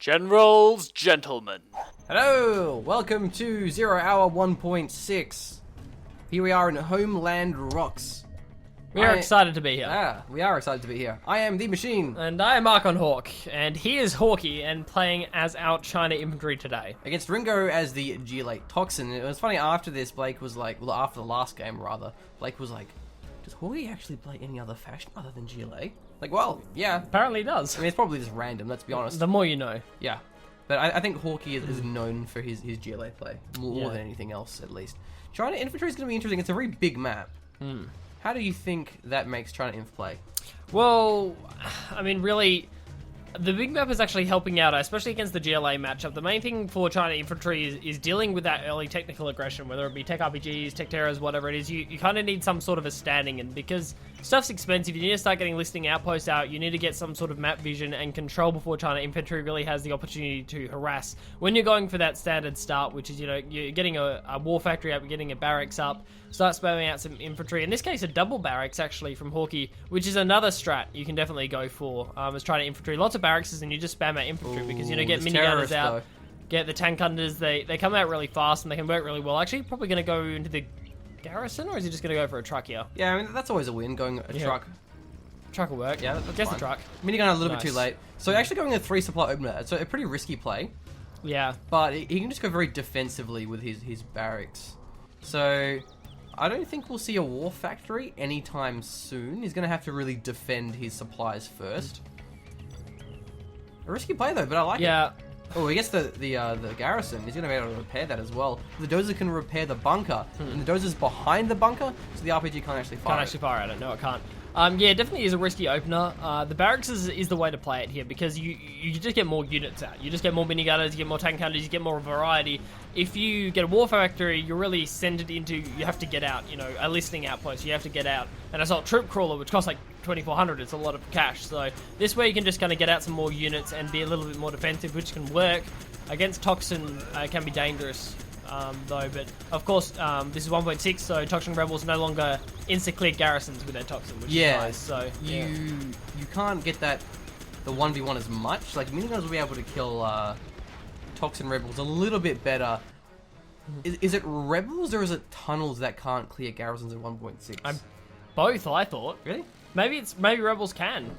Gentlemen. Hello, welcome to 0 Hour 1.6. Here we are in Homeland Rocks. We are excited to be here. We are excited to be here. I am the Machine. And I am Archon Hawk, and he is Hawky and playing as our China Infantry today. Against Ringo as the G-Late Toxin. It was funny, after this, Blake was like, well, after the last game rather, Blake was like, does Hawky actually play any other faction other than G-Late? Like, well, yeah. Apparently he does. I mean, it's probably just random, let's be honest. The more you know. Yeah. But I think Hawky is known for his GLA play, more than anything else, at least. China Infantry is going to be interesting. It's a very big map. How do you think that makes China Inf play? Well, I mean, really, the big map is actually helping out, especially against the GLA matchup. The main thing for China Infantry is dealing with that early technical aggression, whether it be tech RPGs, tech terrors, whatever it is. You kind of need some sort of a standing, and because stuff's expensive, you need to start getting listing outposts out. You need to get some sort of map vision and control before China Infantry really has the opportunity to harass. When you're going for that standard start, which is, you know, you're getting a war factory up, you're getting a barracks up, start spamming out some infantry. In this case, a double barracks actually from Hawky, which is another strat you can definitely go for as China Infantry. Lots of barracks and you just spam out infantry because, you know, get minigunners out, get the tank hunters. They come out really fast and they can work really well. Actually, probably going to go into the garrison, or is he just going to go for a truck here? Yeah, I mean, that's always a win, going a truck. Truck will work. Yeah, that's Guess fine. the truck. Minigun a little bit too late. So actually going a 3 supply opener, it's a pretty risky play. Yeah. But he can just go very defensively with his barracks. So I don't think we'll see a war factory anytime soon. He's going to have to really defend his supplies first. A risky play though, but I like it. Yeah. Oh, he gets the garrison. He's going to be able to repair that as well. The dozer can repair the bunker, and the dozer's behind the bunker, so the RPG can't actually fire. Fire at it. No, it can't. Yeah, definitely is a risky opener. The barracks is the way to play it here because you just get more units out. You just get more minigunners, you get more tank hunters, you get more variety. If you get a war factory, you're really centered into, you have to get out, you know, a listing outpost, you have to get out. An assault troop crawler, which costs like 2,400, it's a lot of cash. So this way you can just kind of get out some more units and be a little bit more defensive, which can work. Against Toxin, it can be dangerous. Though, but of course, this is 1.6, so Toxin Rebels no longer insta-clear garrisons with their Toxin, which is nice. So you can't get that the 1v1 as much. Like miniguns will be able to kill Toxin Rebels a little bit better. Is it Rebels or is it Tunnels that can't clear garrisons at 1.6? Both, I thought. Really? Maybe Rebels can.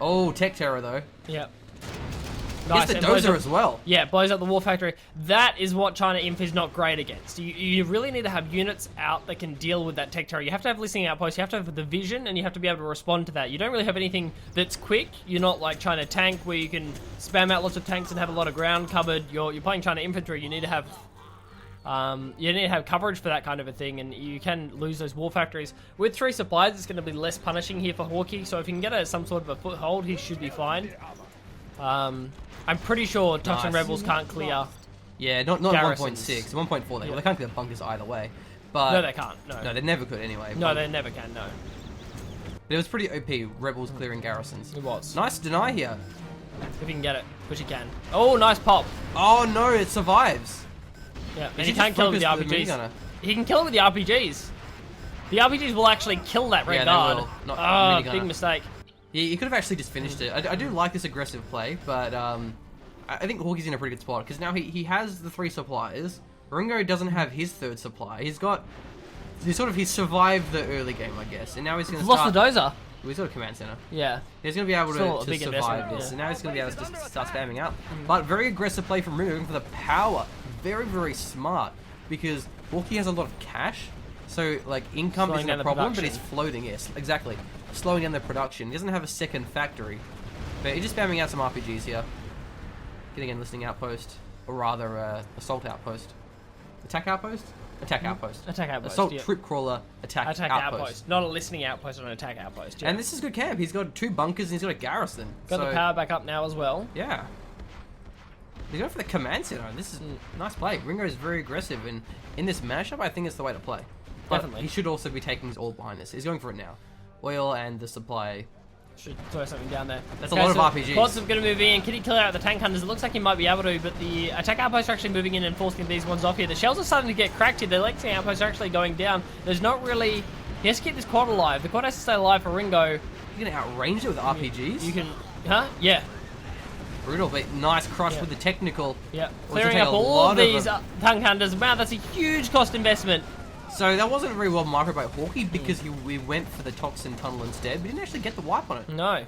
Oh, Tech Terror though. Yeah. Nice. It's the dozer as well. Yeah, blows up the war factory. That is what China Inf is not great against. You really need to have units out that can deal with that tech terror. You have to have listening outposts, you have to have the vision, and you have to be able to respond to that. You don't really have anything that's quick. You're not like China Tank, where you can spam out lots of tanks and have a lot of ground covered. You're playing China Infantry. You need to have coverage for that kind of a thing, and you can lose those war factories. With 3 supplies, it's going to be less punishing here for Hawky, so if he can get some sort of a foothold, he should be fine. I'm pretty sure Toxin Rebels can't clear. Yeah, not 1.6. 1.4 they can't clear bunkers either way. But no, they can't. No, they never could anyway. No, they never can. No. But it was pretty OP. Rebels clearing garrisons. It was. Nice deny here. If he can get it, which he can. Oh, nice pop. Oh no, it survives. Yeah, and he can't kill it with the RPGs. He can kill it with the RPGs. The RPGs will actually kill that red guard. Oh, big mistake. Yeah, you could have actually just finished it. I do like this aggressive play, but I think Hawky's in a pretty good spot because now he has the 3 supplies. Ringo doesn't have his 3rd supply. He's survived the early game, I guess, and now he's going to lost the dozer. He's got a command center. Yeah. He's going to be able to survive this, and now he's going to be able to just start spamming out. But very aggressive play from Ringo, going for the power. Very, very smart, because Hawky has a lot of cash, so like income isn't a problem, but he's floating. Yes, exactly. Slowing down the production. He doesn't have a second factory, but he's just spamming out some RPGs here. Getting an enlisting outpost, or rather, assault outpost. Attack outpost? Attack outpost. Attack outpost. Assault troop crawler, attack outpost. Not a listening outpost, or an attack outpost. Yeah. And this is good camp. He's got 2 bunkers and he's got a garrison. Got the power back up now as well. Yeah. He's going for the command center. This is a nice play. Ringo is very aggressive, and in this mashup, I think it's the way to play. But Definitely. He should also be taking his all behind this. He's going for it now. Oil and the supply. Should throw something down there. That's a lot of RPGs. Quads are going to move in. Can he clear out the tank hunters? It looks like he might be able to, but the attack outposts are actually moving in and forcing these ones off here. The shells are starting to get cracked here. The Lexing outposts are actually going down. There's not really... He has to keep this quad alive. The quad has to stay alive for Ringo. You're going to outrange it with RPGs? You can... Huh? Yeah. Brutal, but nice crush with the technical. Yeah, Which clearing will take up a all lot of of these them. tank hunters. Wow, that's a huge cost investment. So that wasn't very well micro by Hawky because we went for the Toxin tunnel instead. We didn't actually get the wipe on it. No.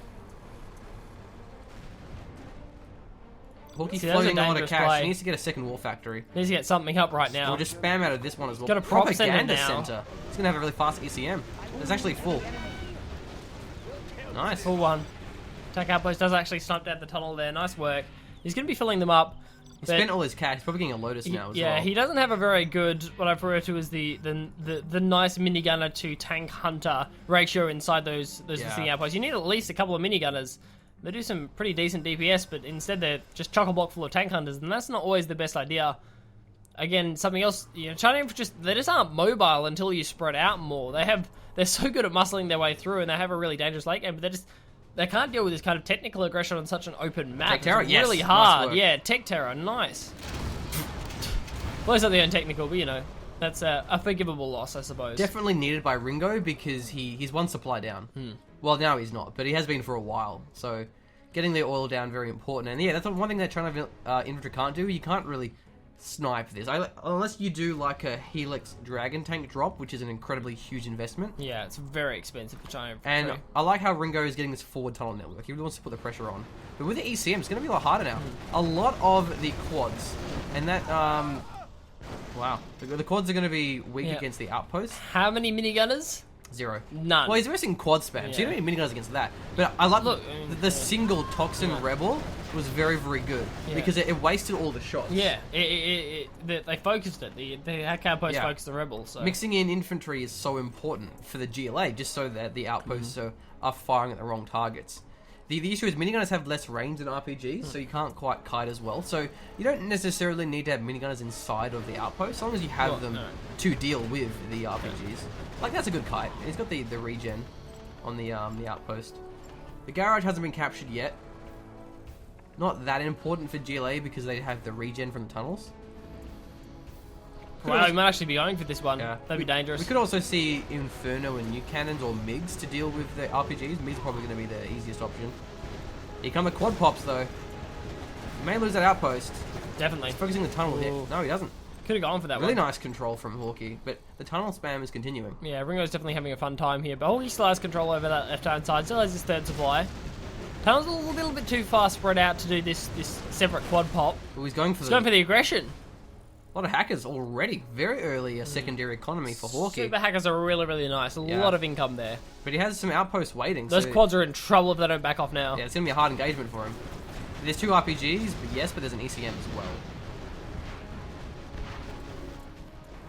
Hawky's See, that was a floating a lot of dangerous cash. play. He needs to get a second war factory. Needs to get something up right now. We'll just spam out of this one as well. Got a prop center Propaganda now. center. It's gonna have a really fast ECM. It's actually full. Nice. Full one. Attack outpost does actually snipe down the tunnel there. Nice work. He's going to be filling them up. He spent all his cash. He's probably getting a Lotus now as well. Yeah, he doesn't have a very good, what I refer to as the nice minigunner to tank hunter ratio inside those listing outposts. You need at least a couple of minigunners. They do some pretty decent DPS, but instead they're just chock-a-block full of tank hunters, and that's not always the best idea. Again, something else, China they just aren't mobile until you spread out more. They're so good at muscling their way through, and they have a really dangerous late game, but they can't deal with this kind of technical aggression on such an open map. Tech Terror, it's yes, really nice hard. work. Yeah, Tech Terror, nice. Well, it's not the untechnical, but that's a forgivable loss, I suppose. Definitely needed by Ringo because he's one supply down. Well, now he's not, but he has been for a while. So getting the oil down very important. And yeah, that's one thing that China Infantry can't do. You can't really snipe this unless you do like a Helix Dragon tank drop, which is an incredibly huge investment. Yeah, it's very expensive for China. And I like how Ringo is getting this forward tunnel network. He really wants to put the pressure on. But with the ECM, it's going to be a lot harder now. A lot of the quads, and that wow, the quads are going to be weak against the outposts. How many minigunners? 0. None. Well, he's missing quad spam, so you don't need miniguns against that. But I like the single Toxin Rebel was very, very good because it wasted all the shots. Yeah, they focused it. The hack outpost focused the rebels. So. Mixing in infantry is so important for the GLA, just so that the outposts are firing at the wrong targets. The issue is minigunners have less range than RPGs, so you can't quite kite as well. So you don't necessarily need to have minigunners inside of the outpost, as long as you have them to deal with the RPGs. Like, that's a good kite. He's got the regen on the outpost. The garage hasn't been captured yet. Not that important for GLA because they have the regen from the tunnels. Wow, we might actually be going for this one. Yeah. That'd be dangerous. We could also see Inferno and new cannons or MiGs to deal with the RPGs. MiGs are probably going to be the easiest option. Here come the quad pops though. He may lose that outpost. Definitely. He's focusing the tunnel here. No, he doesn't. Could have gone for that Really one. nice control from Hawky, but the tunnel spam is continuing. Yeah, Ringo's definitely having a fun time here, but Hawky still has control over that left-hand side, still has his third supply. Tunnel's a little bit too far spread out to do this separate quad pop. Well, he's going for He's going for the aggression. A lot of hackers already. Very early secondary economy for Hawky. Super hackers are really, really nice. A lot of income there. But he has some outposts waiting. Those so quads are in trouble if they don't back off now. yeah, it's going to be a hard engagement for him. There's 2 RPGs, but there's an ECM as well.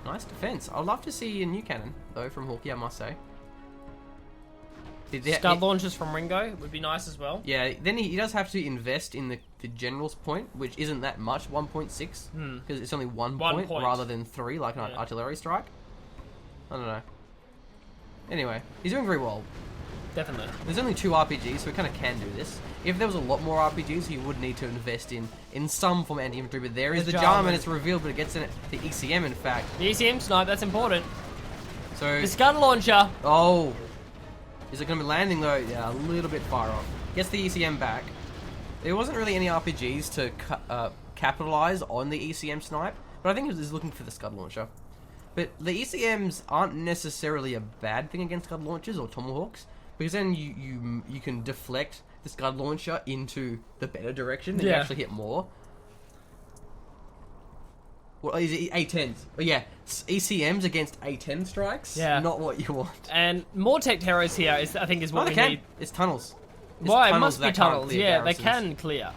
Nice defense. I'd love to see a new cannon, though, from Hawky, I must say. Scud launches from Ringo would be nice as well. Yeah, then he does have to invest in the general's point, which isn't that much, 1.6, because it's only one point rather than 3, like an artillery strike. I don't know. Anyway, he's doing very well. Definitely. There's only 2 RPGs, so he kind of can do this. If there was a lot more RPGs, he would need to invest in some form of anti-infantry, but there is the Jarman, it's revealed, but it gets in the ECM, in fact. The ECM snipe, that's important. So the Scud launcher. Oh. Is it going to be landing, though? Yeah, a little bit far off. Gets the ECM back. There wasn't really any RPGs to capitalize on the ECM snipe, but I think he was looking for the Scud launcher. But the ECMs aren't necessarily a bad thing against Scud launchers or Tomahawks, because then you can deflect the Scud launcher into the better direction and you actually hit more. Well, is it A10s? Oh, yeah, ECMs against A10 strikes. Yeah, not what you want. And more tech terrors here I think is what we need. It's tunnels. Why? It must be tunnels. Yeah, they can clear.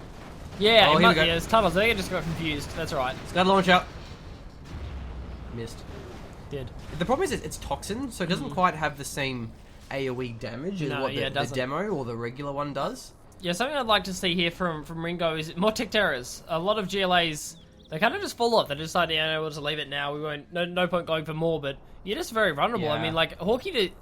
Yeah, it's tunnels. I think I just got confused. That's right. Scud launcher. Missed. Did. The problem is it's Toxin, so it doesn't quite have the same AoE damage as what the demo or the regular one does. Yeah, something I'd like to see here from Ringo is more tech terrors. A lot of GLAs, they kind of just fall off. They decide, we'll just leave it now. We won't. No point going for more. But you're just very vulnerable. Yeah. I mean, like Hawky,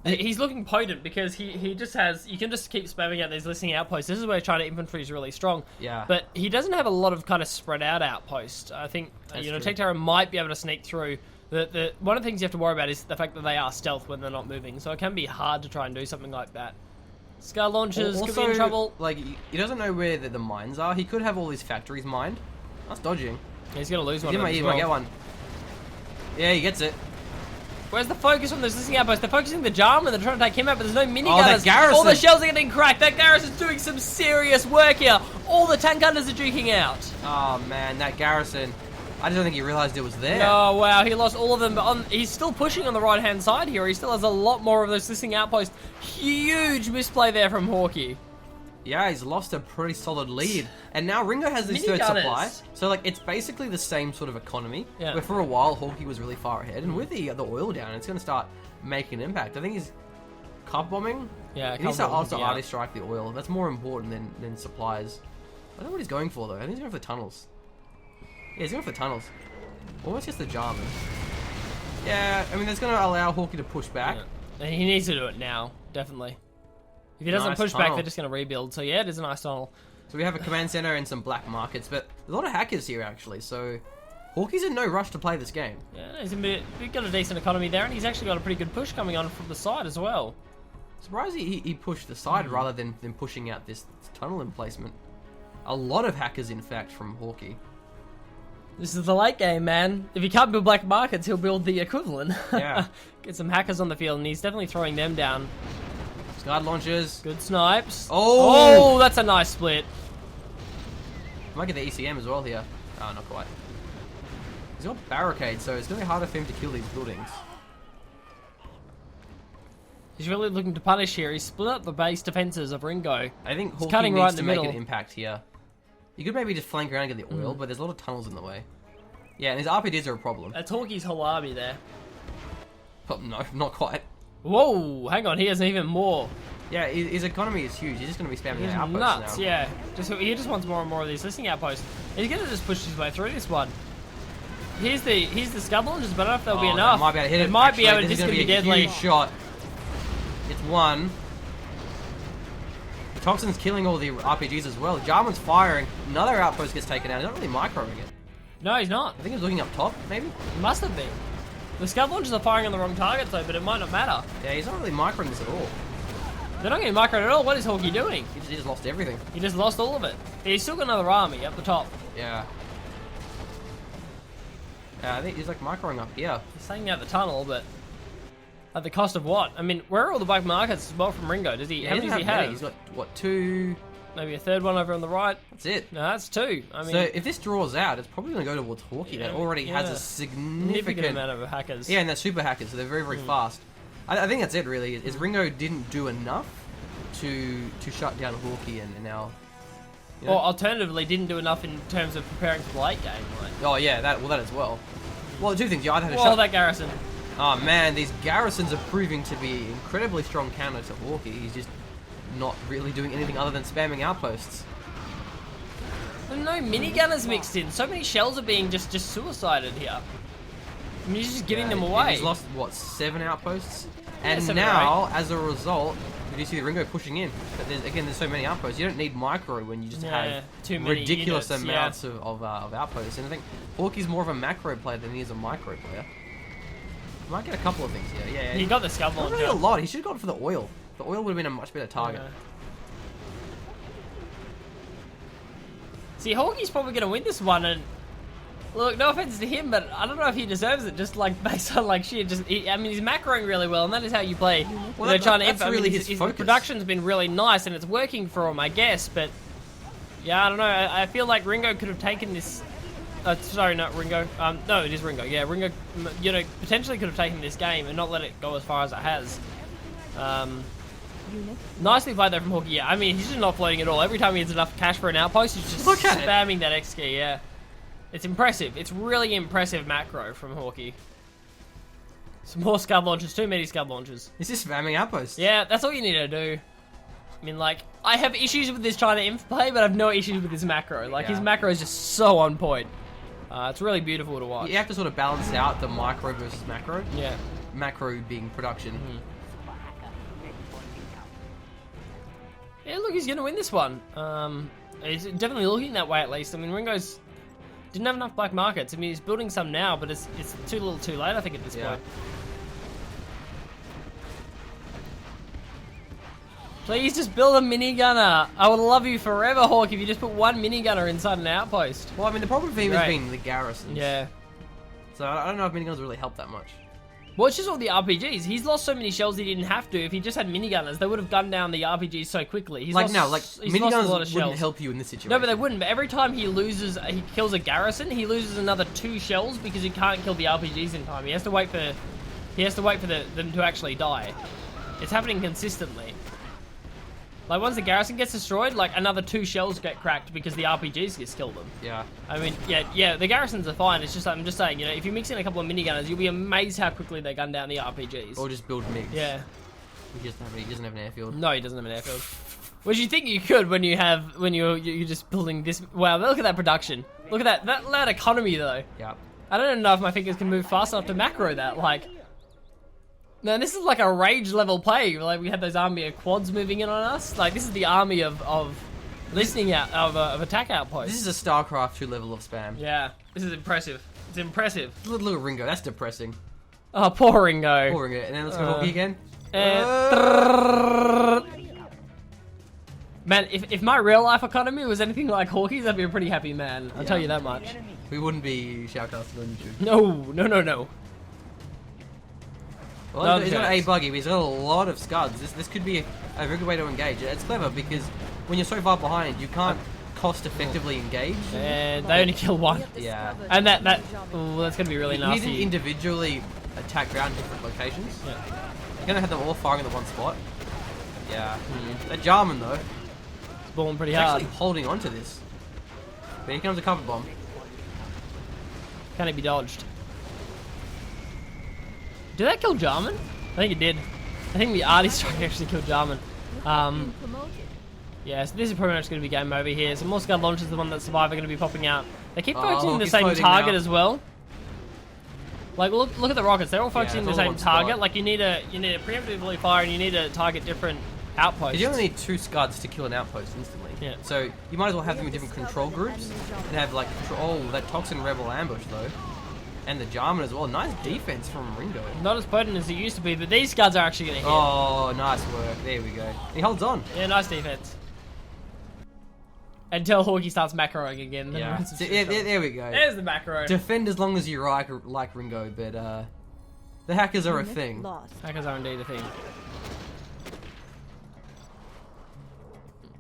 he's looking potent because he just has. You can just keep spamming out these listening outposts. This is where China infantry is really strong. Yeah. But he doesn't have a lot of kind of spread out outposts. I think tech terror might be able to sneak through. One of the things you have to worry about is the fact that they are stealth when they're not moving. So it can be hard to try and do something like that. Scar launchers could be Also, in trouble. like, he doesn't know where the mines are. He could have all these factories mined. That's dodging. He's gonna lose one. He might get one. Yeah, he gets it. Where's the focus on those listening outposts? They're focusing the Jarman, they're trying to take him out, but there's no minigunners. Oh, that Garrison! All the shells are getting cracked. That Garrison's doing some serious work here. All the tank gunners are duking out. Oh man, that Garrison. I just don't think he realized it was there. Oh wow, he lost all of them, but he's still pushing on the right-hand side here. He still has a lot more of those listening outposts. Huge misplay there from Hawky. Yeah, he's lost a pretty solid lead. And now Ringo has this third supply. So, like, it's basically the same sort of economy. Yeah. Where for a while, Hawky was really far ahead. And with the oil down, it's going to start making an impact. I think he's cup bombing. Yeah, he needs to also arty strike the oil. That's more important than supplies. I don't know what he's going for, though. I think he's going for the tunnels. Yeah, he's going for the tunnels. Almost just the Jarman. Yeah, I mean, that's going to allow Hawky to push back. Yeah. He needs to do it now, definitely. If he doesn't push back, they're just going to rebuild. So yeah, it is a nice tunnel. So we have a command center and some black markets, but there's a lot of hackers here actually. So Hawky's in no rush to play this game. Yeah, he's got a decent economy there, and he's actually got a pretty good push coming on from the side as well. Surprised he pushed the side rather than pushing out this tunnel emplacement. A lot of hackers, in fact, from Hawky. This is the late game, man. If he can't build black markets, he'll build the equivalent. Yeah. Get some hackers on the field, and he's definitely throwing them down. Guard launchers. Good snipes. Oh! Oh, that's a nice split. Might get the ECM as well here. Oh, not quite. He's got barricades, so it's going to be harder for him to kill these buildings. He's really looking to punish here. He's split up the base defenses of Ringo. I think Hawky cutting needs right in to the make middle. an impact here. You could maybe just flank around and get the oil, but there's a lot of tunnels in the way. Yeah, and his RPDs are a problem. That's Hawky's whole army there. Oh, no, not quite. Whoa, hang on, he has even more. Yeah, his economy is huge. He's just going to be spamming He's outposts nuts, now. yeah. He just wants more and more of these listening outposts. He's going to just push his way through this one. Here's the scud launchers, but I don't know if there'll be enough. Might be able to hit it. It might be able to this just is be gonna deadly. Huge shot. It's one. Toxin's killing all the RPGs as well. Jarman's firing. Another outpost gets taken out. He's not really microing it. No, he's not. I think he's looking up top, maybe? He must have been. The scud launchers are firing on the wrong targets though, but it might not matter. Yeah, he's not really microing this at all. They're not getting microed at all. What is Hawky doing? He just lost everything. He just lost all of it. He's still got another army up the top. Yeah. Yeah, I think he's like microing up here. He's taking out the tunnel, but at the cost of what? I mean, where are all the black markets as well from Ringo? Does he? Yeah, How many does he have? He's got what, 2? Maybe a third one over on the right. That's it. No, that's 2. I mean, so if this draws out, it's probably going to go towards Hawky. That already has a significant amount of hackers. Yeah, and they're super hackers, so they're very, very fast. I think that's it, really. Is Ringo didn't do enough to shut down Hawky, and now. You know? Or alternatively, didn't do enough in terms of preparing for the late game. Like. Oh yeah, that as well. Well, two things. You either had to shut that garrison. Oh man, these garrisons are proving to be incredibly strong counter to Hawky. He's just not really doing anything other than spamming outposts. There are no minigunners mixed in. So many shells are being just suicided here. I mean, he's just giving them away. He's lost, what, 7 outposts? And now, as a result, you do see the Ringo pushing in. But there's so many outposts. You don't need micro when you just have too many ridiculous units, amounts of outposts. And I think Hawky's more of a macro player than he is a micro player. Might get a couple of things here. Yeah. He got the scud launcher. Not really a lot. He should have gone for the oil. The oil would have been a much better target. Yeah. See, Hawky's probably going to win this one, and look, no offense to him, but I don't know if he deserves it. Just like based on like shit, I mean, he's macroing really well, and that is how you play. Well, that's really his focus. Production's been really nice, and it's working for him, I guess. But yeah, I don't know. I feel like Ringo could have taken this. Sorry, not Ringo. No, it is Ringo. Yeah, Ringo. Potentially could have taken this game and not let it go as far as it has. Nicely played though from Hawky. Yeah, I mean, he's just not floating at all. Every time he has enough cash for an outpost, he's just spamming that X key. Yeah, it's impressive. It's really impressive macro from Hawky. Some more scud launchers. Too many scud launchers. He's just spamming outposts. Yeah, that's all you need to do. I mean, like, I have issues with this China inf play, but I have no issues with his macro. Like, his macro is just so on point. It's really beautiful to watch. You have to sort of balance out the micro versus macro. Yeah. Macro being production. Yeah, look, he's going to win this one. He's definitely looking that way, at least. I mean, Ringo's didn't have enough black markets. I mean, he's building some now, but it's too little too late, I think, at this point. Please just build a minigunner. I would love you forever, Hawk, if you just put one minigunner inside an outpost. Well, I mean, the problem for him has been the garrisons. Yeah. So I don't know if miniguns really help that much. Well, it's just all the RPGs. He's lost so many shells he didn't have to. If he just had minigunners, they would have gunned down the RPGs so quickly. He's lost miniguns wouldn't help you in this situation. No, but they wouldn't. But every time he kills a garrison, he loses another 2 shells because he can't kill the RPGs in time. He has to wait for them to actually die. It's happening consistently. Like, once the garrison gets destroyed, like, another 2 shells get cracked because the RPGs just kill them. Yeah. I mean, yeah, the garrisons are fine. It's just, I'm just saying, you know, if you mix in a couple of minigunners, you'll be amazed how quickly they gun down the RPGs. Or just build MiGs. Yeah. He doesn't have an airfield. No, he doesn't have an airfield. Which you think you could when you're just building this. Wow, look at that production. Look at that economy, though. Yeah. I don't know if my fingers can move fast enough to macro that, like... No, this is like a rage level play. Like, we had those army of quads moving in on us. Like, this is the army of listening out of attack outposts. This is a StarCraft 2 level of spam. Yeah, this is impressive. It's impressive. Little Ringo, that's depressing. Oh, poor Ringo. Poor Ringo. And then let's go Hawky again. Man, if my real life economy was anything like Hawky's, I'd be a pretty happy man. I'll tell you that much. We wouldn't be shoutcasting on YouTube. No. Well, he's got a buggy, but he's got a lot of scuds. This could be a very good way to engage. It's clever because when you're so far behind, you can't cost effectively engage. And they only kill 1. Yeah. And that's gonna be really nasty. You need to individually attack ground in different locations. Yeah. You're gonna have them all firing in the one spot. Yeah. That Jarman though, It's balling pretty he's hard. actually holding on to this. But here comes a cover bomb. Can it be dodged? Did that kill Jarman? I think it did. I think the arty strike actually killed Jarman. Yeah, so this is pretty much going to be game over here. So more Scud launchers, the one that survive, are going to be popping out. They keep focusing the same target as well. Like, look at the rockets. They're all focusing the same target. Like, you need to preemptively fire, and you need to target different outposts. You only need 2 scuds to kill an outpost instantly. Yeah. So you might as well have them in different control groups and have like that Toxin rebel ambush though. And the Jarman as well. Nice defense from Ringo. Not as potent as it used to be, but these Scuds are actually going to hit. Oh, nice work. There we go. He holds on. Yeah, nice defense. Until Hawky starts macroing again. Yeah. So, there we go. There's the macro. Defend as long as you like Ringo, but the hackers are a thing. Hackers are indeed a thing.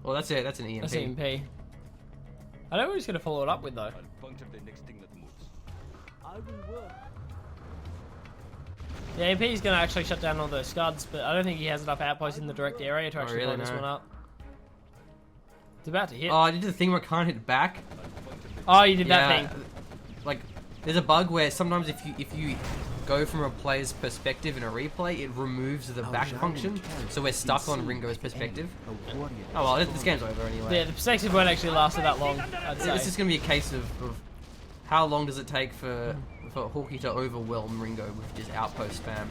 Well, that's it. That's an EMP. That's EMP. I don't know what he's going to follow it up with, though. The AP is going to actually shut down all those Scuds, but I don't think he has enough outposts in the direct area to actually blow this one up. It's about to hit. Oh, I did the thing where I can't hit back. Oh, you did that thing. Like, there's a bug where sometimes if you go from a player's perspective in a replay, it removes the back function, so we're stuck on Ringo's perspective. Oh well, this game's over anyway. Yeah, the perspective won't actually last that long, I'd say. It's just going to be a case of how long does it take for Hawky to overwhelm Ringo with just outpost spam.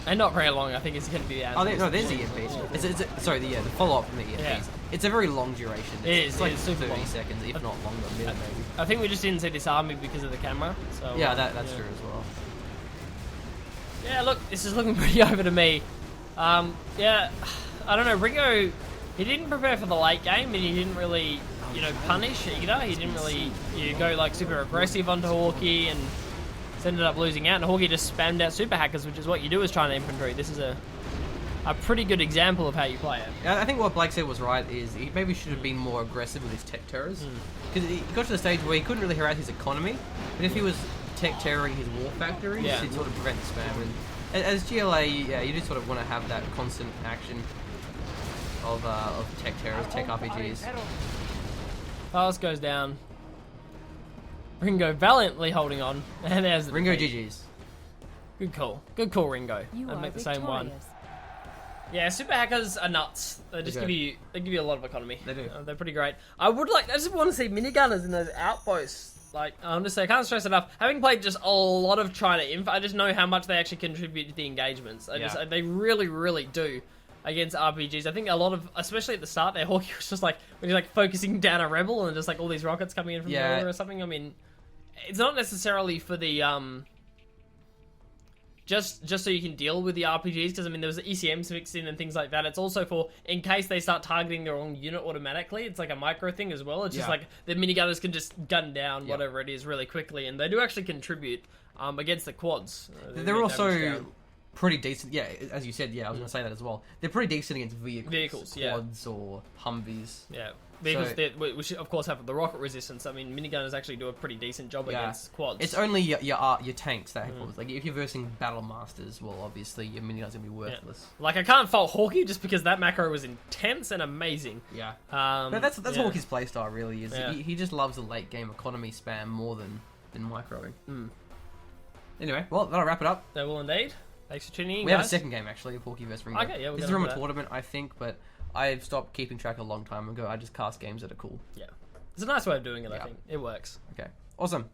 And not very long, I think it's going to be the answer. Oh, no, there's the EMPs. Sorry, the follow-up from the EMPs. Yeah. It's a very long duration. It's like super 30 long. seconds, if not longer, maybe. I think we just didn't see this army because of the camera. So yeah, that's true as well. Yeah, look, this is looking pretty over to me. Yeah, I don't know, Ringo, he didn't prepare for the late game, and he didn't really, punish either. He didn't really go like super aggressive onto Hawky, and ended up losing out. And Hawky just spammed out super hackers, which is what you do as China Infantry. This is a pretty good example of how you play it. Yeah, I think what Blake said was right, is he maybe should have been more aggressive with his tech terrors. Because he got to the stage where he couldn't really harass his economy, but if he was tech terroring his war factories, he'd sort of prevent the spam. And as GLA, yeah, you just sort of want to have that constant action of tech terrors, tech RPGs. Fast goes down. Ringo valiantly holding on, and there's the Ringo GG's. Good call, Ringo. I'd make the same one. Yeah, super hackers are nuts. They just give you a lot of economy. They do. They're pretty great. I just want to see minigunners in those outposts. Like, I can't stress enough. Having played just a lot of China Inf, I just know how much they actually contribute to the engagements. They really, really do against RPGs. I think a lot of, especially at the start there, Hawky was just like, when he's like focusing down a rebel and just like all these rockets coming in from nowhere or something. I mean, it's not necessarily for the just so you can deal with the RPGs, because I mean there was the ECMs mixed in and things like that. It's also for in case they start targeting their own unit automatically. It's like a micro thing as well. It's just like the minigunners can just gun down whatever it is really quickly, and they do actually contribute against the quads. They're also pretty decent. Yeah, as you said. Yeah, I was going to say that as well. They're pretty decent against vehicles, quads or Humvees. Yeah. Vehicles, we should, of course, have the rocket resistance. I mean, minigunners actually do a pretty decent job against quads. It's only your tanks that have quads. Like, if you're versing Battle Masters, well, obviously, your minigun's going to be worthless. Yeah. Like, I can't fault Hawky just because that macro was intense and amazing. Yeah. But that's Hawky's playstyle, really, is. Yeah. He just loves the late-game economy spam more than microing. Anyway, well, that'll wrap it up. That will indeed. Thanks for tuning in, We have a second game, actually, of Hawky vs. Ringo. Okay, yeah, this is from a tournament, I think, but I've stopped keeping track a long time ago. I just cast games that are cool. Yeah. It's a nice way of doing it, I think. It works. Okay. Awesome.